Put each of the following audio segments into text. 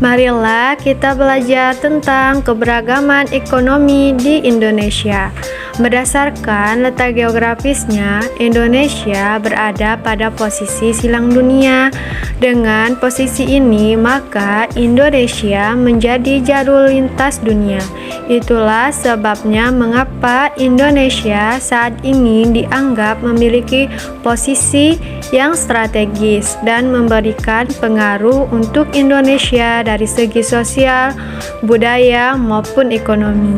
Marilah kita belajar tentang keberagaman ekonomi di Indonesia. Berdasarkan letak geografisnya, Indonesia berada pada posisi silang dunia. Dengan posisi ini, maka Indonesia menjadi jalur lintas dunia. Itulah sebabnya mengapa Indonesia saat ini dianggap memiliki posisi yang strategis dan memberikan pengaruh untuk Indonesia dari segi sosial, budaya, maupun ekonomi.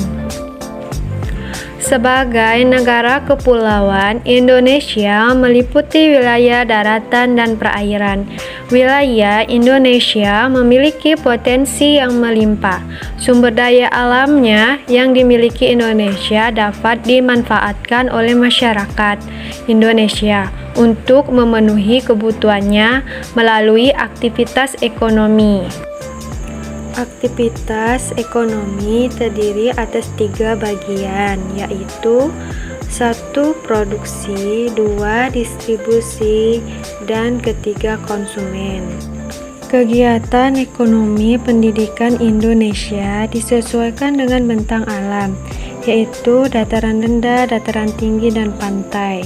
Sebagai negara kepulauan, Indonesia meliputi wilayah daratan dan perairan. Wilayah Indonesia memiliki potensi yang melimpah. Sumber daya alamnya yang dimiliki Indonesia dapat dimanfaatkan oleh masyarakat Indonesia untuk memenuhi kebutuhannya melalui aktivitas ekonomi. Aktivitas ekonomi terdiri atas 3 bagian, yaitu 1. Produksi, 2. Distribusi, dan ketiga konsumen. Kegiatan ekonomi pendidikan Indonesia disesuaikan dengan bentang alam, yaitu dataran rendah, dataran tinggi, dan pantai.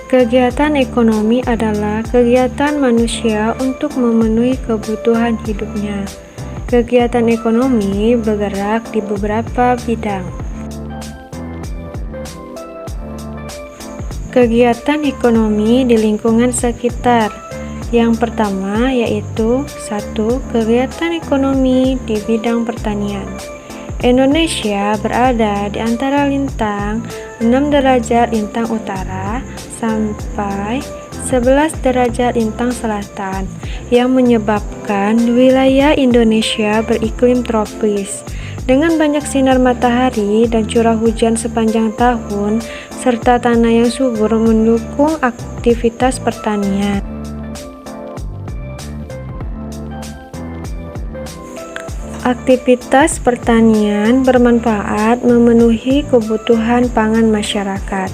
Kegiatan ekonomi adalah kegiatan manusia untuk memenuhi kebutuhan hidupnya. Kegiatan ekonomi bergerak di beberapa bidang. Kegiatan ekonomi di lingkungan sekitar. Yang pertama yaitu 1. Kegiatan ekonomi di bidang pertanian. Indonesia berada di antara lintang 6 derajat lintang utara sampai 11 derajat lintang selatan yang menyebabkan wilayah Indonesia beriklim tropis dengan banyak sinar matahari dan curah hujan sepanjang tahun serta tanah yang subur mendukung aktivitas pertanian. Aktivitas pertanian bermanfaat memenuhi kebutuhan pangan masyarakat.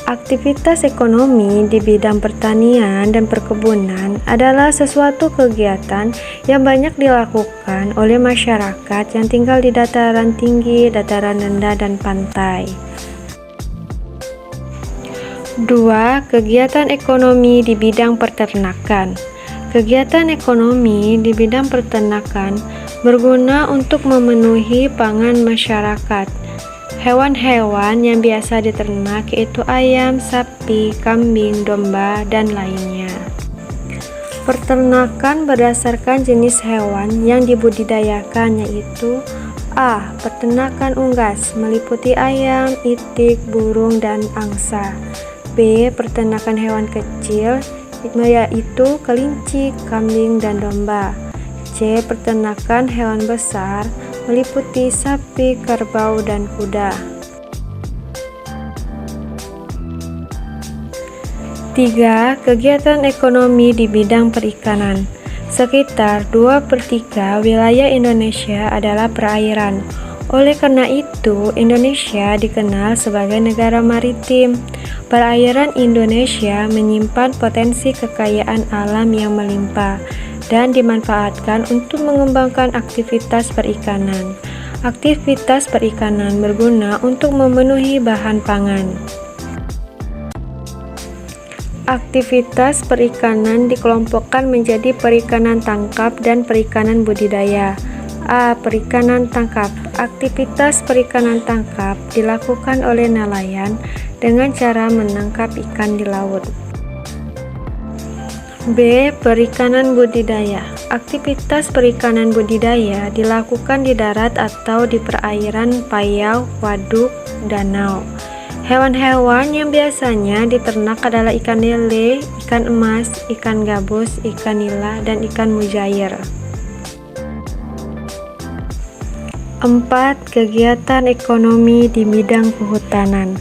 Aktivitas ekonomi di bidang pertanian dan perkebunan adalah sesuatu kegiatan yang banyak dilakukan oleh masyarakat yang tinggal di dataran tinggi, dataran rendah, dan pantai. 2. Kegiatan ekonomi di bidang peternakan. Kegiatan ekonomi di bidang peternakan berguna untuk memenuhi pangan masyarakat. Hewan-hewan yang biasa diternak yaitu ayam, sapi, kambing, domba, dan lainnya. Peternakan berdasarkan jenis hewan yang dibudidayakan yaitu A. Peternakan unggas meliputi ayam, itik, burung, dan angsa. B. Peternakan hewan kecil yaitu kelinci, kambing, dan domba. C. Peternakan hewan besar meliputi sapi, kerbau, dan kuda. 3. Kegiatan ekonomi di bidang perikanan. Sekitar 2/3 wilayah Indonesia adalah perairan. Oleh karena itu, Indonesia dikenal sebagai negara maritim. Perairan Indonesia menyimpan potensi kekayaan alam yang melimpah dan dimanfaatkan untuk mengembangkan aktivitas perikanan. Aktivitas perikanan berguna untuk memenuhi bahan pangan. Aktivitas perikanan dikelompokkan menjadi perikanan tangkap dan perikanan budidaya. A. Perikanan tangkap. Aktivitas perikanan tangkap dilakukan oleh nelayan dengan cara menangkap ikan di laut. B. Perikanan budidaya. Aktivitas perikanan budidaya dilakukan di darat atau di perairan payau, waduk, danau. Hewan-hewan yang biasanya diternak adalah ikan lele, ikan emas, ikan gabus, ikan nila, dan ikan mujair. 4. Kegiatan ekonomi di bidang kehutanan.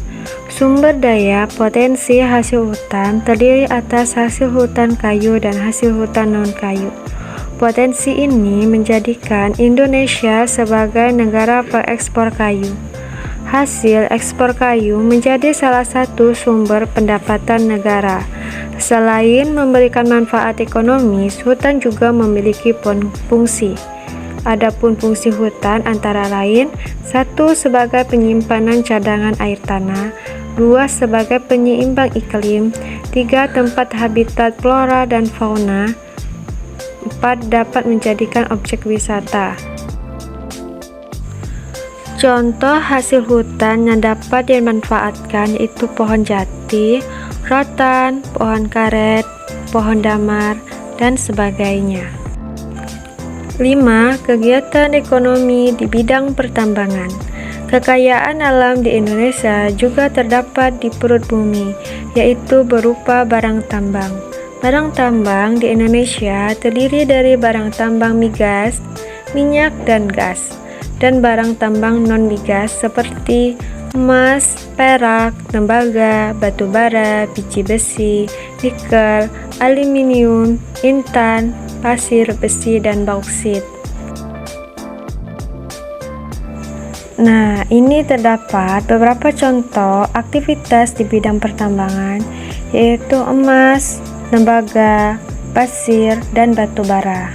Sumber daya potensi hasil hutan terdiri atas hasil hutan kayu dan hasil hutan non-kayu. Potensi ini menjadikan Indonesia sebagai negara pengekspor kayu. Hasil ekspor kayu menjadi salah satu sumber pendapatan negara. Selain memberikan manfaat ekonomis, hutan juga memiliki fungsi. Adapun fungsi hutan antara lain: 1. Sebagai penyimpanan cadangan air tanah, 2. Sebagai penyeimbang iklim, 3. Tempat habitat flora dan fauna, 4. Dapat menjadikan objek wisata. Contoh hasil hutan yang dapat dimanfaatkan yaitu pohon jati, rotan, pohon karet, pohon damar, dan sebagainya. 5. Kegiatan ekonomi di bidang pertambangan. Kekayaan alam di Indonesia juga terdapat di perut bumi, yaitu berupa barang tambang. Barang tambang di Indonesia terdiri dari barang tambang migas, minyak, dan gas, dan barang tambang non-migas seperti emas, perak, tembaga, batu bara, biji besi, nikel, aluminium, intan, pasir, besi, dan bauksit. Nah, ini terdapat beberapa contoh aktivitas di bidang pertambangan, yaitu emas, tembaga, pasir, dan batu bara.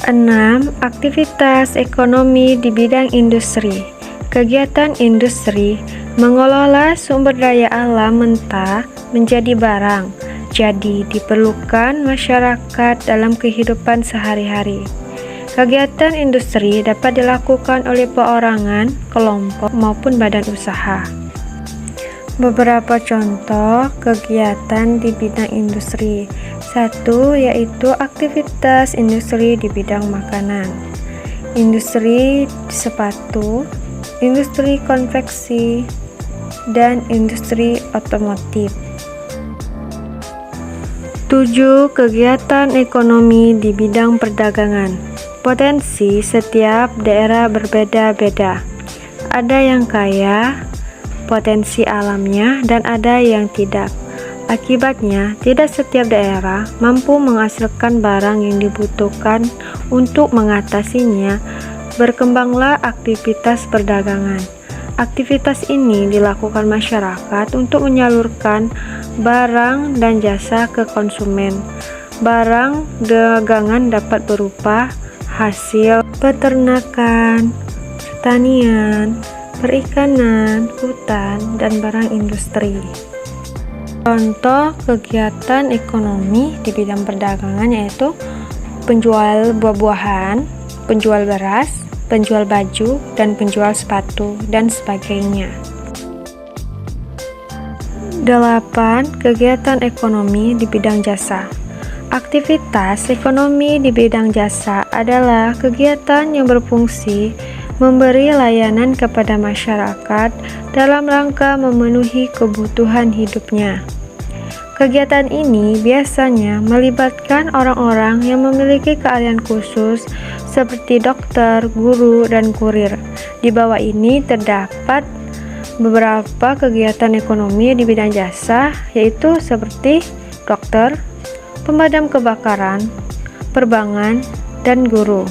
6. Aktivitas ekonomi di bidang industri. Kegiatan industri mengelola sumber daya alam mentah menjadi barang, jadi diperlukan masyarakat dalam kehidupan sehari-hari. Kegiatan industri dapat dilakukan oleh perorangan, kelompok, maupun badan usaha. Beberapa contoh kegiatan di bidang industri. 1. Yaitu aktivitas industri di bidang makanan, industri sepatu, industri konveksi, dan industri otomotif. 7. Kegiatan ekonomi di bidang perdagangan. Potensi setiap daerah berbeda-beda. Ada yang kaya potensi alamnya dan ada yang tidak. Akibatnya, tidak setiap daerah mampu menghasilkan barang yang dibutuhkan. Untuk mengatasinya, berkembanglah aktivitas perdagangan. Aktivitas ini dilakukan masyarakat untuk menyalurkan barang dan jasa ke konsumen. Barang dagangan dapat berupa hasil peternakan, pertanian, perikanan, hutan, dan barang industri. Contoh kegiatan ekonomi di bidang perdagangan yaitu penjual buah-buahan, penjual beras, penjual baju, dan penjual sepatu, dan sebagainya. 8. Kegiatan ekonomi di bidang jasa. Aktivitas ekonomi di bidang jasa adalah kegiatan yang berfungsi memberi layanan kepada masyarakat dalam rangka memenuhi kebutuhan hidupnya. Kegiatan ini biasanya melibatkan orang-orang yang memiliki keahlian khusus seperti dokter, guru, dan kurir. Di bawah ini terdapat beberapa kegiatan ekonomi di bidang jasa, yaitu seperti dokter, pemadam kebakaran, perbankan, dan guru.